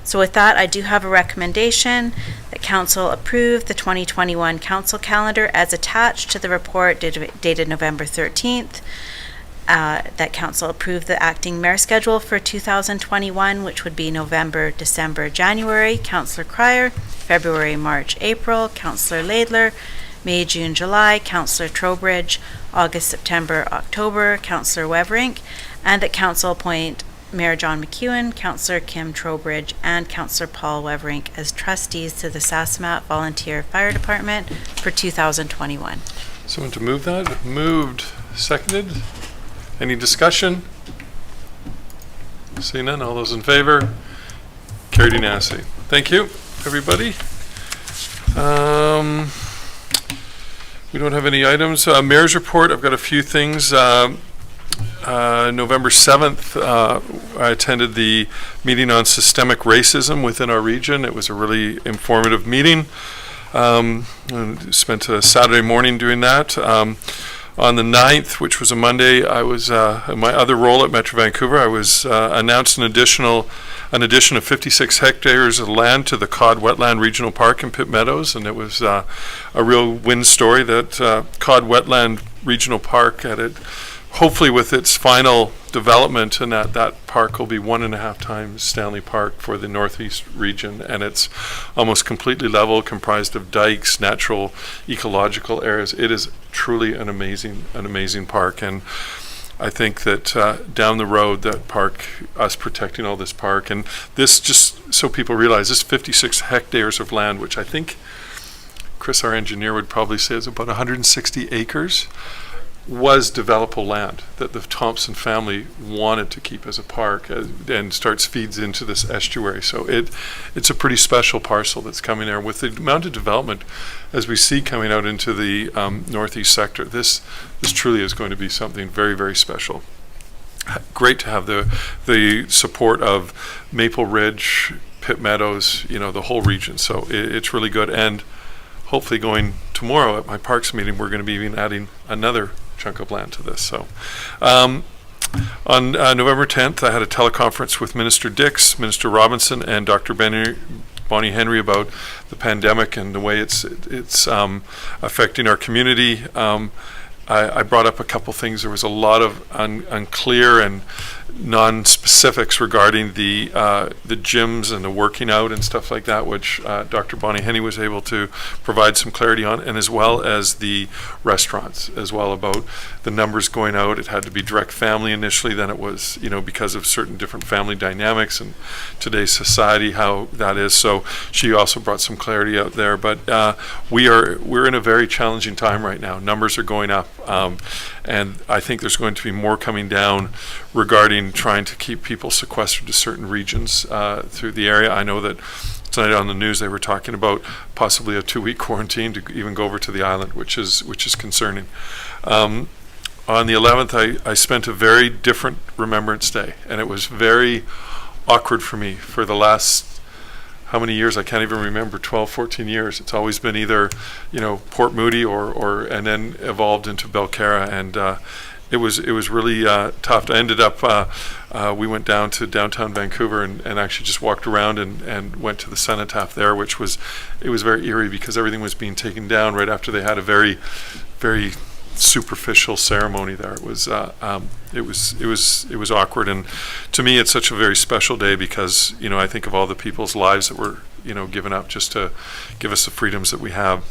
So with that, I do have a recommendation that council approve the 2021 council calendar as attached to the report dated November 13th. That council approve the acting mayor schedule for 2021, which would be November, December, January. Councillor Cryer, February, March, April. Councillor Laidler, May, June, July, Councillor Trowbridge, August, September, October, Councillor Weverink, and that council appoint Mayor John McEwen, Councillor Kim Trowbridge, and Councillor Paul Weverink as trustees to the Sasamat Volunteer Fire Department for 2021. Someone to move that? Moved. Seconded? Any discussion? Seeing none, all those in favor? Carried unanimously. Thank you, everybody. We don't have any items. Mayor's report, I've got a few things. November 7th, I attended the meeting on systemic racism within our region. It was a really informative meeting. And spent a Saturday morning doing that. On the 9th, which was a Monday, I was, in my other role at Metro Vancouver, I was announced an addition of 56 hectares of land to the Cod Wetland Regional Park in Pitt Meadows, and it was a real win story that Cod Wetland Regional Park, hopefully with its final development, and that park will be 1.5 times Stanley Park for the Northeast region, and it's almost completely level, comprised of dikes, natural ecological areas. It is truly an amazing park, and I think that down the road, that park, us protecting all this park, and this, just so people realize, this 56 hectares of land, which I think Chris, our engineer, would probably say is about 160 acres, was developable land that the Thompson family wanted to keep as a park, and feeds into this estuary. So it's a pretty special parcel that's coming there. With the amount of development as we see coming out into the northeast sector, this truly is going to be something very, very special. Great to have the support of Maple Ridge, Pitt Meadows, the whole region. So it's really good. And hopefully going tomorrow at my parks meeting, we're going to be even adding another chunk of land to this. So on November 10th, I had a teleconference with Minister Dix, Minister Robinson, and Dr. Bonnie Henry about the pandemic and the way it's affecting our community. I brought up a couple things. There was a lot of unclear and non-specifics regarding the gyms and the working out and stuff like that, which Dr. Bonnie Henny was able to provide some clarity on, and as well as the restaurants as well, about the numbers going out. It had to be direct family initially, then it was, because of certain different family dynamics and today's society, how that is. So she also brought some clarity out there. But we're in a very challenging time right now. Numbers are going up, and I think there's going to be more coming down regarding trying to keep people sequestered to certain regions through the area. I know that tonight on the news they were talking about possibly a 2-week quarantine to even go over to the island, which is concerning. On the 11th, I spent a very different Remembrance Day, and it was very awkward for me for the last, how many years? I can't even remember, 12, 14 years. It's always been either, Port Moody or and then evolved into Belcarra, and it was really tough. I ended up, we went down to downtown Vancouver and actually just walked around and went to the cenotaph there, it was very eerie because everything was being taken down right after they had a very, very superficial ceremony there. It was awkward, and to me it's such a very special day because I think of all the people's lives that were given up just to give us the freedoms that we have.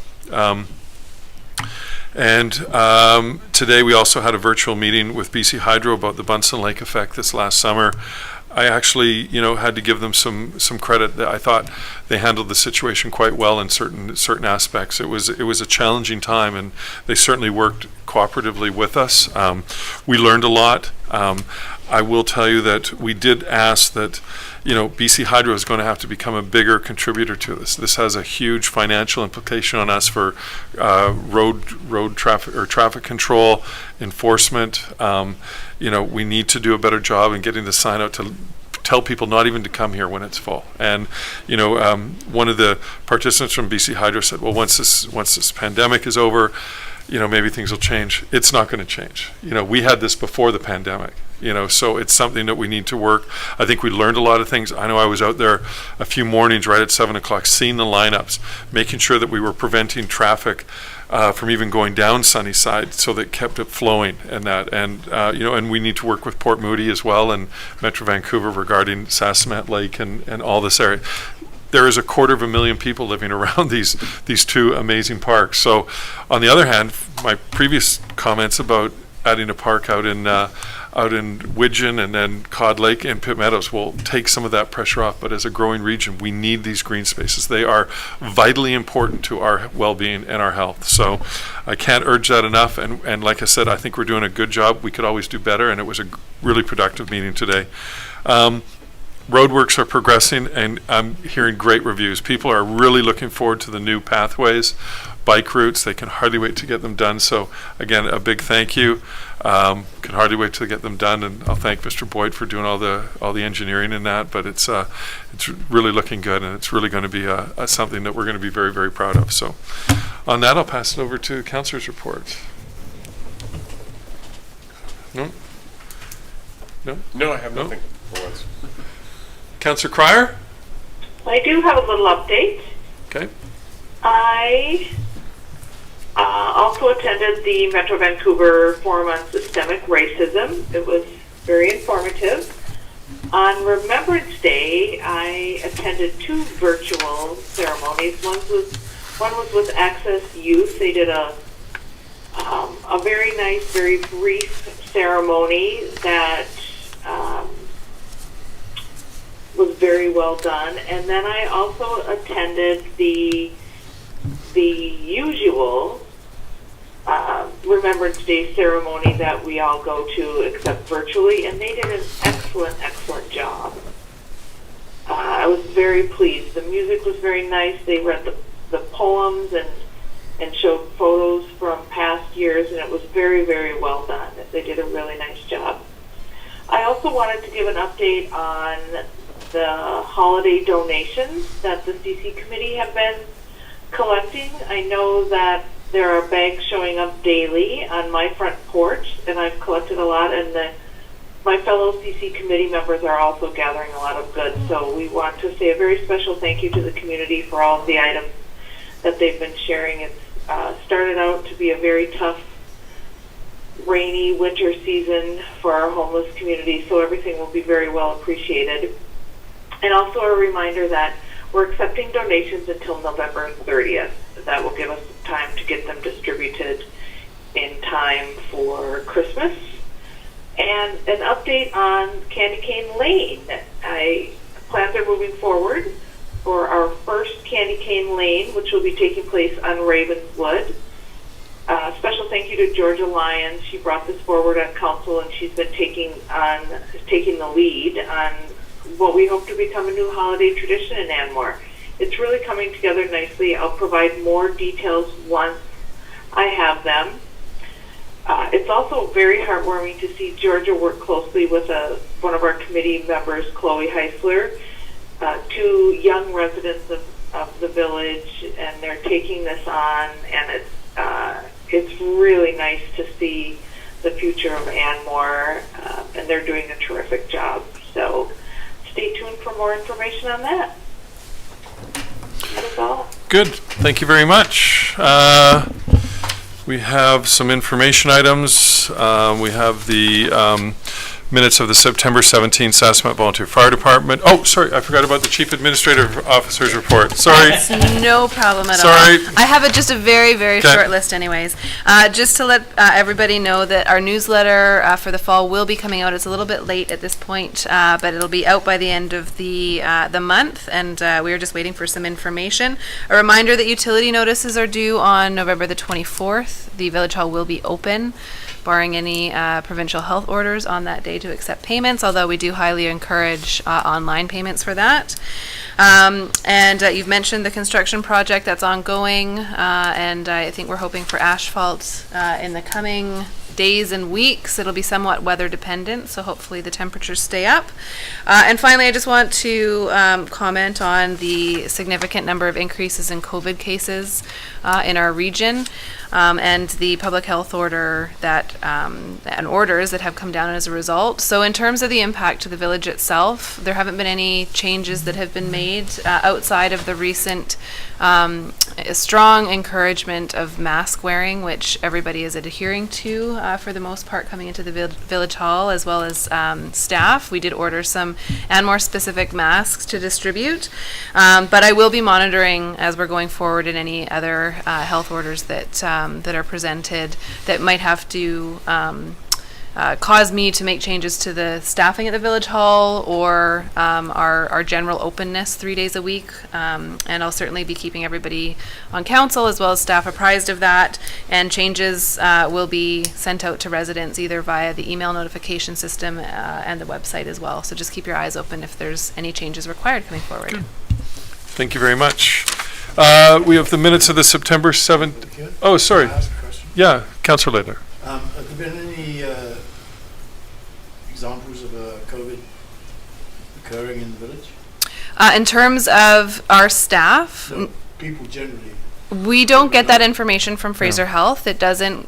Today, we also had a virtual meeting with BC Hydro about the Bunsen Lake effect this last summer. I actually, had to give them some credit. That I thought they handled the situation quite well in certain aspects. It was a challenging time, and they certainly worked cooperatively with us. We learned a lot. I will tell you that we did ask that, BC Hydro is going to have to become a bigger contributor to this. This has a huge financial implication on us for road traffic or traffic control, enforcement. We need to do a better job in getting the sign out to tell people not even to come here when it's full. And one of the participants from BC Hydro said, well, once this pandemic is over, maybe things will change. It's not going to change. We had this before the pandemic. So it's something that we need to work. I think we learned a lot of things. I know I was out there a few mornings right at 7 o'clock, seeing the lineups, making sure that we were preventing traffic from even going down Sunnyside, so that kept it flowing and that. And we need to work with Port Moody as well and Metro Vancouver regarding Sassamat Lake and all this area. There is 250,000 people living around these two amazing parks. So on the other hand, my previous comments about adding a park out in Widgeon and then Cod Lake and Pitt Meadows will take some of that pressure off. But as a growing region, we need these green spaces. They are vitally important to our well-being and our health. So I can't urge that enough. And like I said, I think we're doing a good job. We could always do better, and it was a really productive meeting today. Roadworks are progressing, and I'm hearing great reviews. People are really looking forward to the new pathways, bike routes. They can hardly wait to get them done. So again, a big thank you. Can hardly wait to get them done, and I'll thank Mr. Boyd for doing all the engineering in that. But it's really looking good, and it's really going to be something that we're going to be very, very proud of. So on that, I'll pass it over to Councillor's report. No? No, I have nothing for once. Councillor Cryer? I do have a little update. Okay. I also attended the Metro Vancouver Forum on Systemic Racism. It was very informative. On Remembrance Day, I attended 2 virtual ceremonies. One was with Access Youth. They did a very nice, very brief ceremony that was very well done. And then I also attended the usual Remembrance Day ceremony that we all go to, except virtually, and they did an excellent job. I was very pleased. The music was very nice. They read the poems and showed photos from past years, and it was very, very well done. They did a really nice job. I also wanted to give an update on the holiday donations that the CC committee have been collecting. I know that there are bags showing up daily on my front porch, and I've collected a lot, and my fellow CC committee members are also gathering a lot of goods. So we want to say a very special thank you to the community for all of the items that they've been sharing. It's started out to be a very tough, rainy winter season for our homeless community, so everything will be very well appreciated. And also a reminder that we're accepting donations until November 30th. That will give us time to get them distributed in time for Christmas. And an update on Candy Cane Lane. Plans are moving forward for our first Candy Cane Lane, which will be taking place on Ravenswood. Special thank you to Georgia Lyons. She brought this forward on council, and she's been taking the lead on what we hope to become a new holiday tradition in Anmore. It's really coming together nicely. I'll provide more details once I have them. It's also very heartwarming to see Georgia work closely with one of our committee members, Chloe Heisler, 2 young residents of the village, and they're taking this on, and it's really nice to see the future of Anmore, and they're doing a terrific job. So stay tuned for more information on that. That's all. Good. Thank you very much. We have some information items. We have the minutes of the September 17th Saskatchewan Volunteer Fire Department. Oh, sorry, I forgot about the Chief Administrative Officer's report. Sorry. It's no problem at Sorry. all. I have just a very, very Okay. short list anyways. Just to let everybody know that our newsletter for the fall will be coming out. It's a little bit late at this point, but it'll be out by the end of the month, and we are just waiting for some information. A reminder that utility notices are due on November the 24th. The Village Hall will be open, barring any provincial health orders on that day to accept payments, although we do highly encourage online payments for that. And you've mentioned the construction project that's ongoing, and I think we're hoping for asphalt in the coming days and weeks. It'll be somewhat weather dependent, so hopefully the temperatures stay up. And finally, I just want to comment on the significant number of increases in COVID cases in our region, and the public health order that and orders that have come down as a result. So in terms of the impact to the village itself, there haven't been any changes that have been made outside of the recent strong encouragement of mask wearing, which everybody is adhering to for the most part coming into the village hall, as well as staff. We did order some Anmore specific masks to distribute, but I will be monitoring as we're going forward in any other health orders that are presented that might have to cause me to make changes to the staffing at the village hall or our general openness 3 days a week. And I'll certainly be keeping everybody on council as well as staff apprised of that. And changes will be sent out to residents either via the email notification system and the website as well. So just keep your eyes open if there's any changes required coming forward. Good. Thank you very much. We have the minutes of the September 7th. Oh, sorry. Can I ask a question? Yeah, Councillor Lader. Have there been any examples of COVID occurring in the village? In terms of our staff, No, people generally. we don't get that information from Fraser Health. It doesn't,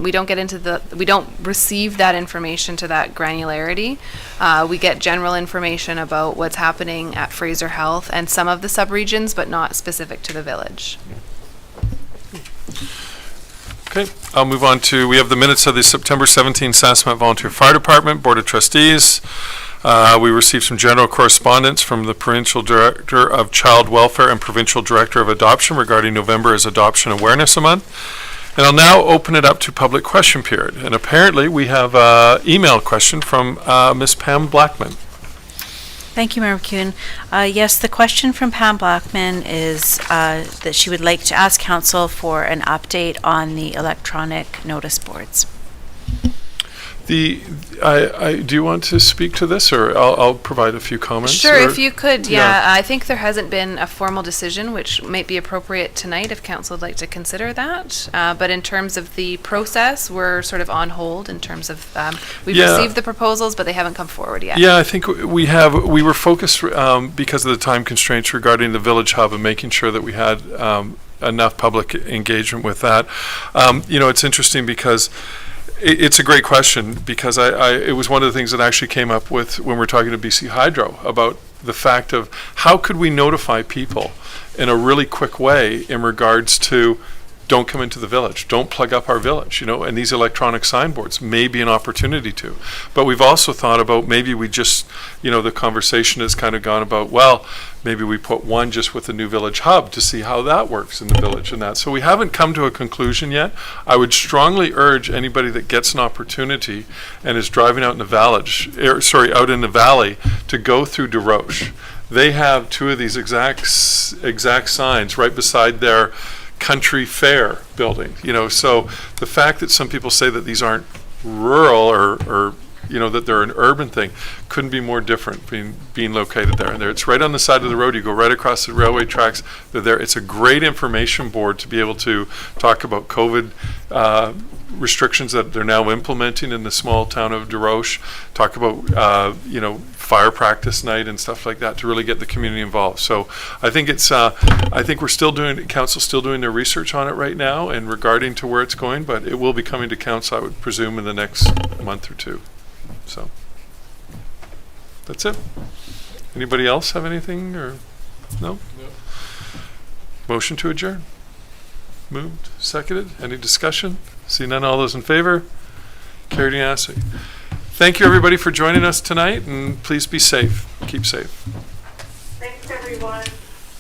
we don't receive that information to that granularity. We get general information about what's happening at Fraser Health and some of the subregions, but not specific to the village. Okay, I'll move on to, we have the minutes of the September 17th Saskatchewan Volunteer Fire Department Board of Trustees. We received some general correspondence from the Provincial Director of Child Welfare and Provincial Director of Adoption regarding November as Adoption Awareness Month. And I'll now open it up to public question period. And apparently we have an email question from Ms. Pam Blackman. Thank you, Member Kuhn. Yes, the question from Pam Blackman is that she would like to ask council for an update on the electronic notice boards. Do you want to speak to this, or I'll provide a few comments? Sure, or- if you could, Yeah. I think there hasn't been a formal decision, which might be appropriate tonight if council would like to consider that. But in terms of the process, we're sort of on hold in terms of, we've Yeah. received the proposals, but they haven't come forward yet. Yeah, I think we were focused because of the time constraints regarding the Village Hub and making sure that we had enough public engagement with that. It's interesting because it's a great question, because it was one of the things that actually came up with when we're talking to BC Hydro about the fact of how could we notify people in a really quick way in regards to don't come into the village, don't plug up our village, and these electronic signboards may be an opportunity to. But we've also thought about maybe we just, the conversation has kind of gone about, well, maybe we put one just with the new village hub to see how that works in the village and that. So we haven't come to a conclusion yet. I would strongly urge anybody that gets an opportunity and is driving out in the out in the valley to go through DeRoche. They have two of these exact signs right beside their country fair building, so the fact that some people say that these aren't rural or that they're an urban thing couldn't be more different being located there. And it's right on the side of the road. You go right across the railway tracks. They're there. It's a great information board to be able to talk about COVID restrictions that they're now implementing in the small town of DeRoche, talk about fire practice night and stuff like that to really get the community involved. So I think council's still doing their research on it right now and regarding to where it's going, but it will be coming to council, I would presume, in the next month or two. So that's it. Anybody else have anything, or no? Motion to adjourn. Moved, seconded. Any discussion? See none, all those in favor? Carried unanimously. Thank you, everybody, for joining us tonight, and please be safe. Keep safe. Thanks, everyone.